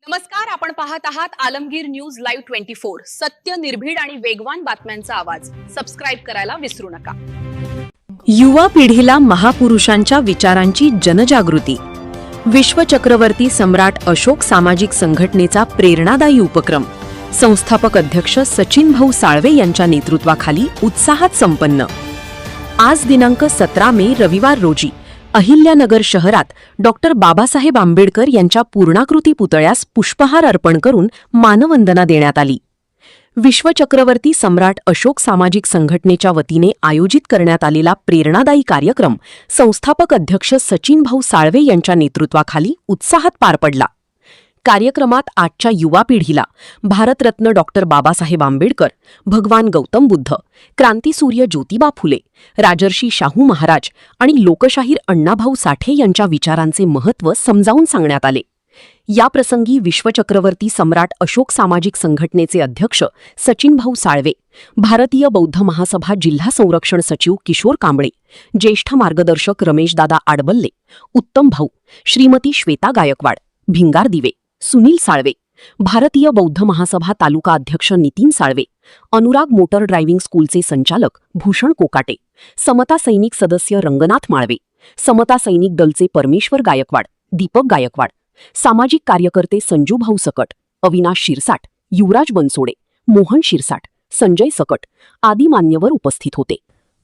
नमस्कार, आपण पाहत आहात आलमगीर न्यूज लाईव्ह 24। सत्य, निर्भीड आणि वेगवान बातम्यांचा आवाज। सबस्क्राइब करायला विसरू नका। युवा पिढीला महापुरुषांच्या विचारांची जनजागृती। विश्वचक्रवर्ती सम्राट अशोक सामाजिक संघटनेचा प्रेरणादायी उपक्रम संस्थापक अध्यक्ष सचिन भाऊ साळवे यांच्या नेतृत्वाखाली उत्साहात संपन्न। आज दिनांक 17 मे रविवार रोजी अहिल्यानगर शहरात डॉक्टर बाबासाहेब आंबेडकर यांच्या पूर्णाकृती पुतळ्यास पुष्पहार अर्पण करून मानवंदना देण्यात आली। विश्वचक्रवर्ती सम्राट अशोक सामाजिक संघटनेच्या वतीने आयोजित करण्यात आलेला प्रेरणादायी कार्यक्रम संस्थापक अध्यक्ष सचिन भाऊ साळवे यांच्या नेतृत्वाखाली उत्साहात पार पडला। कार्यक्रमात आजच्या युवा पिढीला भारतरत्न डॉक्टर बाबासाहेब आंबेडकर, भगवान गौतम बुद्ध, क्रांतीसूर्य ज्योतिबा फुले, राजर्षी शाहू महाराज आणि लोकशाहीर अण्णाभाऊ साठे यांच्या विचारांचे महत्त्व समजावून सांगण्यात आले। याप्रसंगी विश्वचक्रवर्ती सम्राट अशोक सामाजिक संघटनेचे अध्यक्ष सचिन भाऊ साळवे, भारतीय बौद्ध महासभा जिल्हा संरक्षण सचिव किशोर कांबळे, ज्येष्ठ मार्गदर्शक रमेशदादा आडबल्ले, उत्तम भाऊ, श्रीमती श्वेता गायकवाड, भिंगार दिवे, सुनील साळवे, भारतीय बौद्ध महासभा तालुका अध्यक्ष नितीन साळवे, अनुराग मोटर ड्रायव्हिंग स्कूलचे संचालक भूषण कोकाटे, समता सैनिक सदस्य रंगनाथ माळवे, समता सैनिक दलचे परमेश्वर गायकवाड, दीपक गायकवाड, सामाजिक कार्यकर्ते संजू भाऊ सकट, अविनाश शिरसाट, युवराज बनसोडे, मोहन शिरसाट, संजय सकट आदी मान्यवर उपस्थित होते।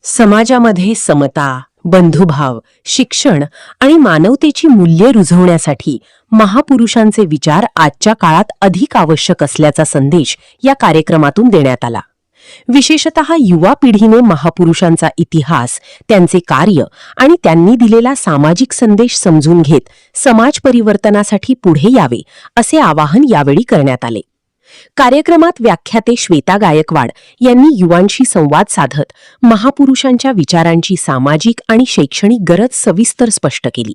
समाजामध्ये समता, बंधुभाव, शिक्षण आणि मानवतेची मूल्ये रुजवण्यासाठी महापुरुषांचे विचार आजच्या काळात अधिक आवश्यक असल्याचा संदेश या कार्यक्रमातून देण्यात आला। विशेषतः युवा पिढीने महापुरुषांचा इतिहास, त्यांचे कार्य आणि त्यांनी दिलेला सामाजिक संदेश समजून घेत समाज परिवर्तनासाठी पुढे यावे असे आवाहन यावेळी करण्यात आले। कार्यक्रमात व्याख्याते श्वेता गायकवाड यांनी युवांशी संवाद साधत महापुरुषांच्या विचारांची सामाजिक आणि शैक्षणिक गरज सविस्तर स्पष्ट केली।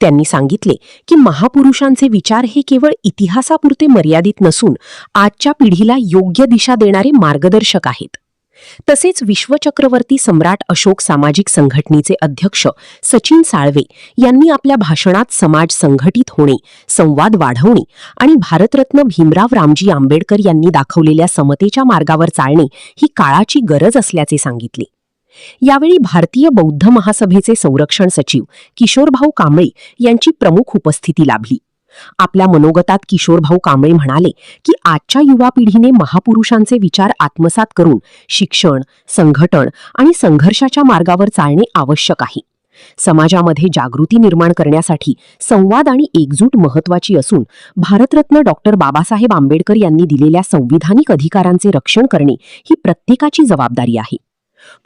त्यांनी सांगितले की महापुरुषांचे विचार हे केवळ इतिहासापुरते मर्यादित नसून आजच्या पिढीला योग्य दिशा देणारे मार्गदर्शक आहेत। तसेच विश्वचक्रवर्ती सम्राट अशोक सामाजिक संघटनेचे अध्यक्ष सचिन साळवे यांनी आपल्या भाषणात समाज संघटित होणे, संवाद वाढवणे आणि भारतरत्न भीमराव रामजी आंबेडकर यांनी दाखवलेल्या समतेच्या मार्गावर चालणे ही काळाची गरज असल्याचे सांगितले। यावेळी भारतीय बौद्ध महासभेचे संरक्षण सचिव किशोरभाऊ कांबळे यांची प्रमुख उपस्थिती लाभली। आपल्या मनोगतात किशोरभाऊ कांबळे म्हणाले की आजच्या युवा पिढीने महापुरुषांचे विचार आत्मसात करून शिक्षण, संघटन आणि संघर्षाच्या मार्गावर चालणे आवश्यक आहे। समाजामध्ये जागृती निर्माण करण्यासाठी संवाद आणि एकजूट महत्त्वाची असून भारतरत्न डॉक्टर बाबासाहेब आंबेडकर यांनी दिलेल्या संविधानिक अधिकारांचे रक्षण करणे ही प्रत्येकाची जबाबदारी आहे।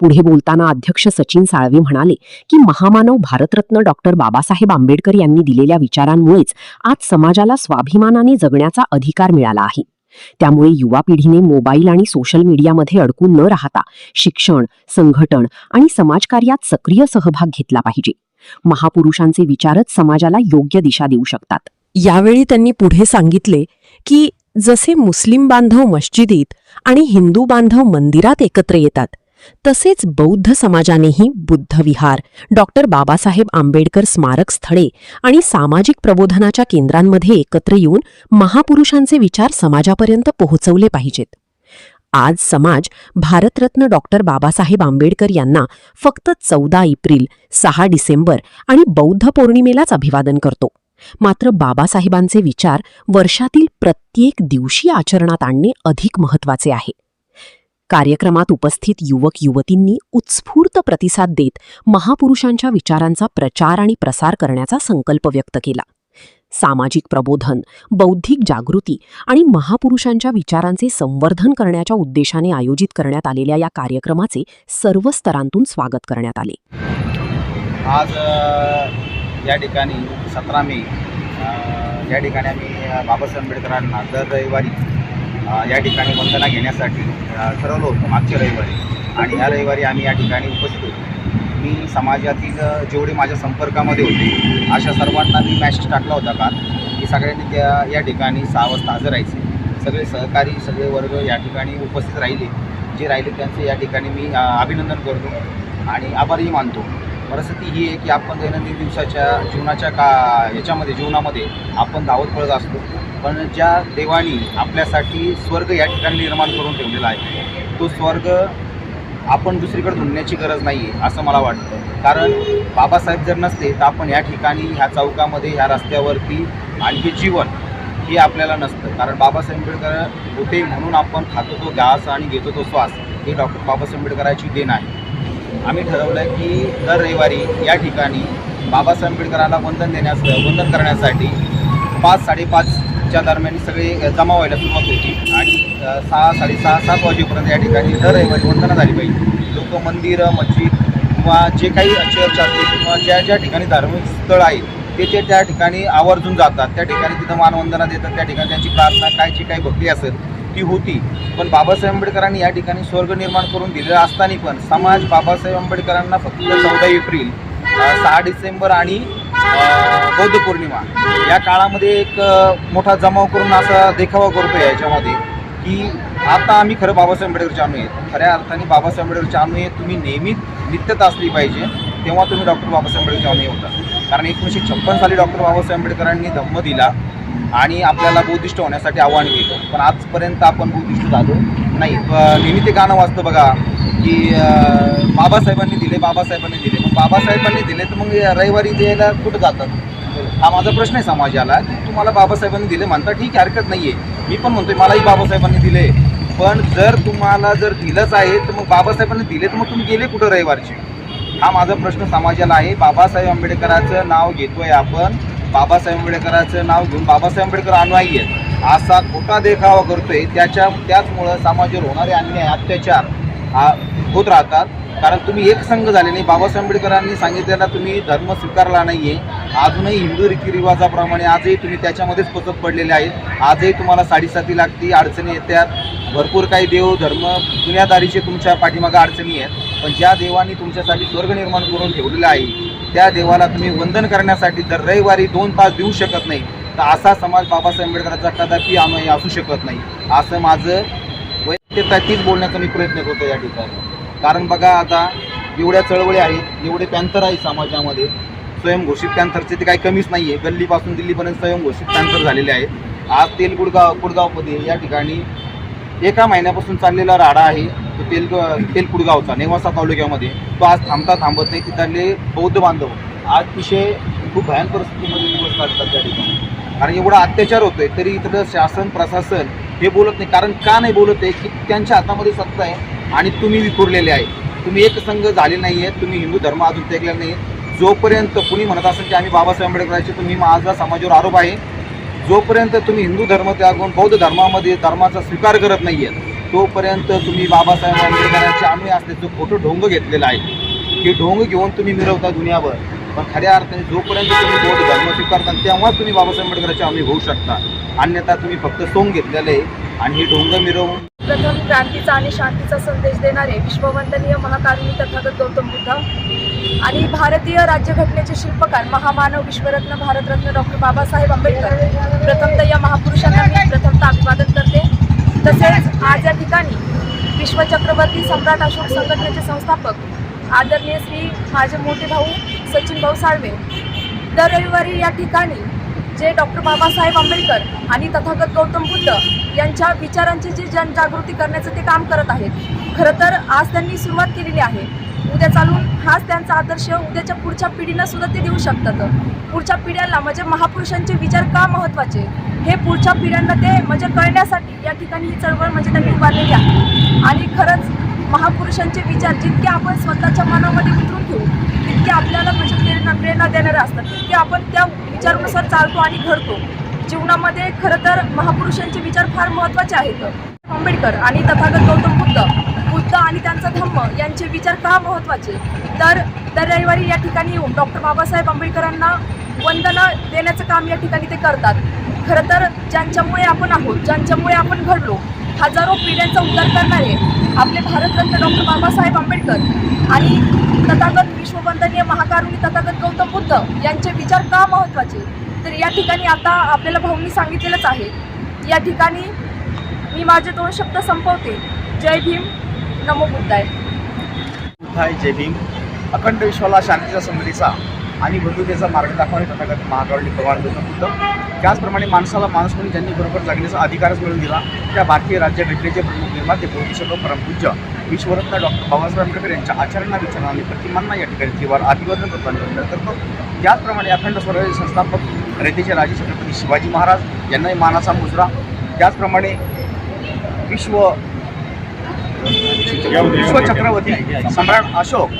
पुढे बोलताना अध्यक्ष सचिन साळवे म्हणाले की महामानव भारतरत्न डॉक्टर बाबासाहेब आंबेडकर यांनी दिलेल्या विचारांमुळेच आज समाजाला स्वाभिमानाने जगण्याचा अधिकार मिळाला आहे। त्यामुळे युवा पिढीने मोबाईल आणि सोशल मीडियामध्ये अडकून न राहता शिक्षण, संघटन आणि समाजकार्यात सक्रिय सहभाग घेतला पाहिजे। महापुरुषांचे विचारच समाजाला योग्य दिशा देऊ शकतात। यावेळी त्यांनी पुढे सांगितले की जसे मुस्लिम बांधव मस्जिदीत आणि हिंदू बांधव मंदिरात एकत्र येतात, तसेच बौद्ध समाजानेही बुद्धविहार, डॉक्टर बाबासाहेब आंबेडकर स्मारक स्थळे आणि सामाजिक प्रबोधनाच्या केंद्रांमध्ये एकत्र येऊन महापुरुषांचे विचार समाजापर्यंत पोहोचवले पाहिजेत। आज समाज भारतरत्न डॉक्टर बाबासाहेब आंबेडकर यांना फक्त 14 एप्रिल, 6 डिसेंबर आणि बौद्ध पौर्णिमेलाच अभिवादन करतो। मात्र बाबासाहेबांचे विचार वर्षातील प्रत्येक दिवशी आचरणात आणणे अधिक महत्त्वाचे आहे। कार्यक्रमात उपस्थित युवक युवतींनी उत्स्फूर्त प्रतिसाद देत महापुरुषांच्या विचारांचा प्रचार आणि प्रसार करण्याचा संकल्प व्यक्त केला। सामाजिक प्रबोधन, बौद्धिक जागृती आणि महापुरुषांच्या विचारांचे संवर्धन करण्याच्या उद्देशाने आयोजित करण्यात आलेल्या या कार्यक्रमाचे सर्व स्तरांतून स्वागत करण्यात आले। आज या ठिकाणी 17 मे या ठिकाणी आम्ही बाबासाहेब आंबेडकरांना दर रविवारी या ठिकाणी वंदना घेण्यासाठी ठरवलं होतं मागच्या रविवारी, आणि ह्या रविवारी आम्ही या ठिकाणी उपस्थित होतो। मी समाजातील जेवढे माझ्या संपर्कामध्ये होते अशा सर्वांना मी मॅसेज टाकला होता काल की सगळ्यांनी या ठिकाणी 6 वाजता हजर राहायचे। सगळे सहकारी, सगळे वर्ग या ठिकाणी उपस्थित राहिले। जे राहिले त्यांचे या ठिकाणी मी अभिनंदन करतो आणि आभारही मानतो। परिस्थिती ही आहे की आपण दैनंदिन दिवसाच्या जीवनामध्ये आपण धावत पळत असतो, पण ज्या देवानी आपल्यासाठी स्वर्ग या ठिकाणी निर्माण करून ठेवलेला आहे, तो स्वर्ग आपण दुसरीकडे ढूंढण्याची गरज नाही आहे असं मला वाटतं. कारण बाबासाहेब जर नसते तर आपण या ठिकाणी, ह्या चौकामध्ये, ह्या रस्त्यावरती आणि हे जीवन हे आपल्याला नसतं. कारण बाबासाहेब आंबेडकर होते म्हणून आपण खातो तो घास आणि घेतो तो श्वास, ही डॉक्टर बाबासाहेब आंबेडकरांची देण आहे. आम्ही ठरवलं आहे की दर रविवारी या ठिकाणी बाबासाहेब आंबेडकरांना वंदन करण्यासाठी 5-5:30च्या दरम्यान सगळे जमा व्हायला सुरुवात होती आणि 6-6:30-7 वाजेपर्यंत या ठिकाणी दर रविवारी वंदना झाली पाहिजे. लोक मंदिरं, मस्जिद किंवा जे काही चर्च असते किंवा ज्या ठिकाणी धार्मिक स्थळ आहेत ते त्या ठिकाणी आवर्जून जातात. त्या ठिकाणी तिथं मानवंदना देतात, त्या ठिकाणी त्यांची प्रार्थना, काय जी काही भक्ती असेल ती होती. पण बाबासाहेब आंबेडकरांनी या ठिकाणी स्वर्ग निर्माण करून दिलेलं असताना पण समाज बाबासाहेब आंबेडकरांना फक्त 14 एप्रिल, 6 डिसेंबर आणि बौद्ध पौर्णिमा या काळामध्ये एक मोठा जमाव करून असा देखावा करतो याच्यामध्ये की आता आम्ही खरं बाबासाहेब आंबेडकरचे अनुयायी आहेत. खऱ्या अर्थाने बाबासाहेब आंबेडकरचे अनुयायी तुम्ही नेहमीच नित्यता असली पाहिजे, तेव्हा तुम्ही डॉक्टर बाबासाहेब आंबेडकरचे अनुयायी होता. कारण 1956 साली डॉक्टर बाबासाहेब आंबेडकरांनी धम्म दिला आणि आपल्याला बौद्धिस्ट होण्यासाठी आव्हान केलं, पण आजपर्यंत आपण बौद्धिस्ट झालो नाही. नेहमी ते गाणं वाजतं बघा की बाबासाहेबांनी दिले. मग बाबासाहेबांनी दिले तर मग रविवारी द्यायला कुठं जातात? हा माझा प्रश्न आहे समाजाला की तुम्हाला बाबासाहेबांनी दिले म्हणता, ठीक आहे, हरकत नाही आहे. मी पण म्हणतोय मलाही बाबासाहेबांनी दिले, पण तुम्हाला जर दिलंच आहे तर मग बाबासाहेबांनी दिले तर मग तुम्ही गेले कुठं रविवारचे? हा माझा प्रश्न समाजाला आहे. बाबासाहेब आंबेडकरांचं नाव घेतोय आपण, बाबासाहेब आंबेडकरांचं नाव घेऊन बाबासाहेब आंबेडकर अनुयायी आहेत असा खोटा देखावा करतोय. त्याचमुळं समाजावर होणारे अन्याय, अत्याचार होत राहतात. कारण तुम्ही एक संघ झाले नाही. बाबासाहेब आंबेडकरांनी सांगितलेला तुम्ही धर्म स्वीकारला नाही आहे. अजूनही हिंदू रीतिरिवाजाप्रमाणे आजही तुम्ही त्याच्यामध्येच पचत पडलेले आहेत. आजही तुम्हाला साडेसाती लागती, अडचणी येतात, भरपूर काही देव धर्म दुनियादारीचे तुमच्या पाठीमागं अडचणी आहेत. पण ज्या देवानी तुमच्यासाठी स्वर्ग निर्माण करून ठेवलेला आहे त्या देवाला तुम्ही वंदन करण्यासाठी जर रविवारी 2 तास देऊ शकत नाही तर असा समाज बाबासाहेब आंबेडकरांचा कदापि अनुयायी असू शकत नाही असं माझं वैयक्तिक बोलण्याचा मी प्रयत्न करतो या ठिकाणी. कारण बघा आता एवढ्या चळवळी आहेत, एवढे पॅन्थर आहे समाजामध्ये, स्वयंघोषित पॅन्थरचे ते काही कमीच नाही आहे. गल्लीपासून दिल्लीपर्यंत स्वयंघोषित पॅन्थर झालेले आहेत. आज कुडगावमध्ये या ठिकाणी एका महिन्यापासून चाललेला राडा आहे तो कुडगावचा नेवासा तालुक्यामध्ये. तो आज थांबत नाही. तिथले बौद्ध बांधव आज अतिशय खूप भयान परिस्थितीमध्ये दिवस काढतात त्या ठिकाणी. कारण एवढा अत्याचार होतोय तरी इथलं शासन प्रशासन हे बोलत नाही. कारण का नाही बोलत आहे की त्यांच्या हातामध्ये सत्ता आहे आणि तुम्ही विखुरलेले आहे. तुम्ही एक संघ झाले नाही आहे. तुम्ही हिंदू धर्म अजून त्यागला नाही. जोपर्यंत कुणी म्हणत असेल की आम्ही बाबासाहेब आंबेडकरांचे, तुम्ही माझा समाजावर आरोप आहे, जोपर्यंत तुम्ही हिंदू धर्म त्यागून बौद्ध धर्माचा स्वीकार करत नाही आहे तोपर्यंत तुम्ही बाबासाहेब आंबेडकरांचे अनुयायी असल्याचं खोटं ढोंग घेतलेलं आहे. हे ढोंग घेऊन तुम्ही मिरवता दुनियाभर. पण खऱ्या अर्थाने जोपर्यंत तुम्ही बौद्ध धर्म स्वीकारता तेव्हा तुम्ही बाबासाहेब आंबेडकरांचे अनुयायी होऊ शकता. अन्यथा तुम्ही फक्त सोंग घेतलेलं आहे आणि हे ढोंग मिरवून. प्रथम क्रांतीचा आणि शांतीचा संदेश देणारे विश्ववंदनीय महाकारुणी तथागत गौतम बुद्ध आणि भारतीय राज्यघटनेचे शिल्पकार महामानव विश्वरत्न भारतरत्न डॉक्टर बाबासाहेब आंबेडकर, प्रथमतः या महापुरुषांना मी प्रथमतः अभिवादन करते. तसेच आज या ठिकाणी विश्वचक्रवर्ती सम्राट अशोक संघटनेचे संस्थापक आदरणीय श्री माझे मोठे भाऊ सचिन भाऊ साळवे दर रविवारी या ठिकाणी जे डॉक्टर बाबासाहेब आंबेडकर आणि तथागत गौतम बुद्ध यांच्या विचारांची जी जनजागृती करण्याचं ते काम करत आहेत. खरं तर आज त्यांनी सुरुवात केलेली आहे. उद्या चालून हाच त्यांचा आदर्श उद्याच्या पुढच्या पिढींना सुद्धा ते देऊ शकतात. पुढच्या पिढ्यांना म्हणजे महापुरुषांचे विचार का महत्त्वाचे हे पुढच्या पिढ्यांना ते म्हणजे कळण्यासाठी या ठिकाणी ही चळवळ म्हणजे त्यांनी उभारलेली आहे. आणि खरंच महापुरुषांचे विचार जितके आपण स्वतःच्या मनामध्ये उतरून घेऊ तितके आपल्याला म्हणजे प्रेरणा देणारे असतात. तितके आपण त्या विचारानुसार चालतो आणि घडतो जीवनामध्ये. खरं तर महापुरुषांचे विचार फार महत्त्वाचे आहेत. आंबेडकर आणि तथागत गौतम बुद्ध आणि त्यांचा धम्म यांचे विचार का महत्त्वाचे तर दर रविवारी या ठिकाणी येऊन डॉक्टर बाबासाहेब आंबेडकरांना वंदना देण्याचं काम या ठिकाणी ते करतात. खरं तर ज्यांच्यामुळे आपण आहोत, ज्यांच्यामुळे आपण घडलो, हजारो पिढ्यांचा उद्धार करणारे आपले भारतरत्न डॉक्टर बाबासाहेब आंबेडकर आणि तथागत विश्ववंदनीय महाकारुणी तथागत गौतम बुद्ध यांचे विचार का महत्त्वाचे तर या ठिकाणी आता आपल्याला भाऊंनी सांगितलेलंच आहे. या ठिकाणी मी माझे 2 शब्द संपवते. जय भीम, नमो बुद्धाय. जय भीम. अखंड विश्वाला शांतीचा समृद्धीचा आणि बंधुतेचा मार्ग दाखवणे तथागत महाकारुणी भगवान गौतम बुद्ध. त्याचप्रमाणे माणसाला माणूस म्हणून ज्यांनी बरोबर जगण्याचा अधिकारच मिळवून दिला त्या भारतीय राज्यघटनेचे प्रमुख निर्माते बोधिसत्व परमपूज्य विश्वरत्न डॉक्टर बाबासाहेब आंबेडकर यांच्या आचरणा विचारांना आणि प्रतिमांना या ठिकाणी तीव्र अभिवादन करतो आणि वंदन करतो. त्याचप्रमाणे अखंड स्वराज्याचे संस्थापक रयतेचे राजे छत्रपती शिवाजी महाराज यांनाही मानाचा मुजरा. त्याचप्रमाणे विश्वचक्रवर्ती सम्राट अशोक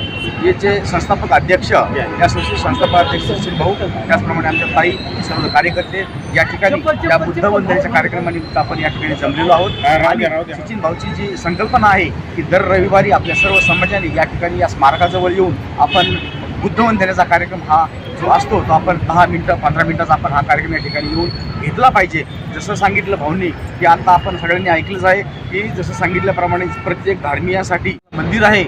याचे संस्थापक अध्यक्ष या संस्थेचे संस्थापक अध्यक्ष सचिन भाऊ, त्याचप्रमाणे आमच्या ताई सर्व कार्यकर्ते या ठिकाणी या बुद्ध वंदनेच्या कार्यक्रमानिमित्त आपण या ठिकाणी जमलेलो आहोत. आणि सचिन भाऊची जी संकल्पना आहे की दर रविवारी आपल्या सर्व समाजाने या ठिकाणी या स्मारकाजवळ येऊन आपण बुद्ध वंदनेचा कार्यक्रम हा जो असतो तो आपण 10 मिनिटं 15 मिनिटाचा आपण हा कार्यक्रम या ठिकाणी येऊन घेतला पाहिजे. जसं सांगितलं भाऊंनी की आता आपण सगळ्यांनी ऐकलंच आहे की जसं सांगितल्याप्रमाणे प्रत्येक धार्मियासाठी मंदिर आहे,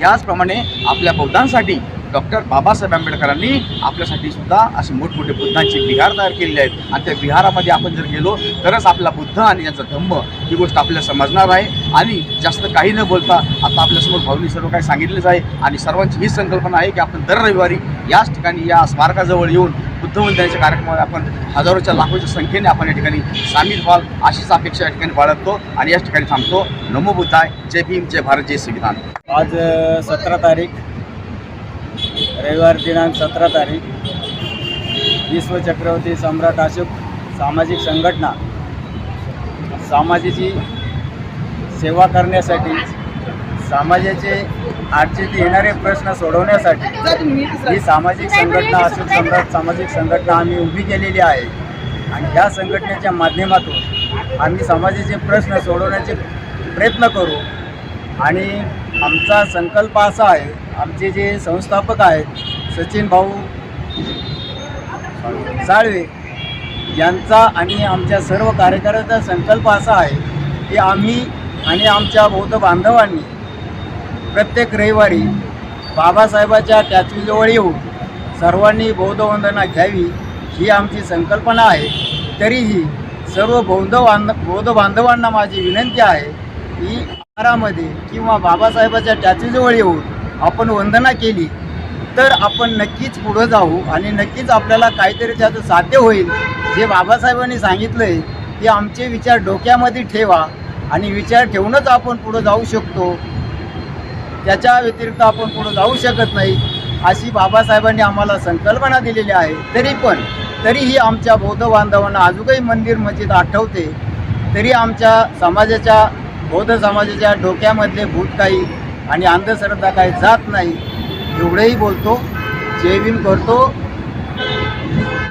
त्याचप्रमाणे आपल्या बौद्धांसाठी डॉक्टर बाबासाहेब आंबेडकरांनी आपल्यासाठी सुद्धा असे मोठमोठे बुद्धांचे विहार तयार केलेले आहेत. आणि त्या विहारामध्ये आपण जर गेलो तरच आपला बुद्ध आणि याचा धम्म ही गोष्ट आपल्याला समजणार आहे. आणि जास्त काही न बोलता आता आपल्यासमोर भाऊंनी सर्व काही सांगितलेच आहे आणि सर्वांची ही संकल्पना आहे की आपण दर रविवारी याच ठिकाणी या स्मारकाजवळ येऊन बुद्ध वंदनेच्या कार्यक्रमामध्ये आपण हजारोच्या लाखोच्या संख्येने आपण या ठिकाणी सामील व्हाल अशीच अपेक्षा या ठिकाणी बाळगतो आणि याच ठिकाणी थांबतो. नमो बुद्धाय. जय भीम, जय भारत, जय संविधान. आज 17 तारीख रविवार दिनांक 17 तारीख विश्वचक्रवर्ती सम्राट अशोक सामाजिक संघटना समाजाची सेवा करण्यासाठी समाजाचे अडचणीत येणारे प्रश्न सोडवण्यासाठी ही सामाजिक संघटना अशोक सम्राट सामाजिक संघटना आम्ही उभी केलेली आहे. आणि ह्या संघटनेच्या माध्यमातून आम्ही समाजाचे प्रश्न सोडवण्याचे प्रयत्न करू. आणि आमचा संकल्प असा आहे, आमचे जे संस्थापक आहेत सचिन भाऊ साळवे यांचा आणि आमच्या सर्व कार्यकर्त्यांचा संकल्प असा आहे की आम्ही आणि आमच्या बौद्ध बांधवांनी प्रत्येक रविवारी बाबासाहेबाच्या स्टॅच्यूजवळ येऊन सर्वांनी बौद्ध वंदना घ्यावी ही आमची संकल्पना आहे. तरीही सर्व बौद्ध बांधवांना माझी विनंती आहे की आरामध्ये किंवा बाबासाहेबाच्या स्टॅच्यूजवळ येऊन आपण वंदना केली तर आपण नक्कीच पुढं जाऊ आणि नक्कीच आपल्याला काहीतरी त्याचं साध्य होईल. जे बाबासाहेबांनी सांगितलं आहे की आमचे विचार डोक्यामध्ये ठेवा आणि विचार ठेवूनच आपण पुढं जाऊ शकतो, त्याच्या व्यतिरिक्त आपण पुढं जाऊ शकत नाही अशी बाबासाहेबांनी आम्हाला संकल्पना दिलेली आहे. तरीही आमच्या बौद्ध बांधवांना अजूनही मंदिर मस्जिद आठवते. तरी आमच्या समाजाच्या बौद्ध समाजाच्या डोक्यामधले भूत काही आणि अंधश्रद्धा काही जात नाही. एवढंही बोलतो. जय भीम करतो.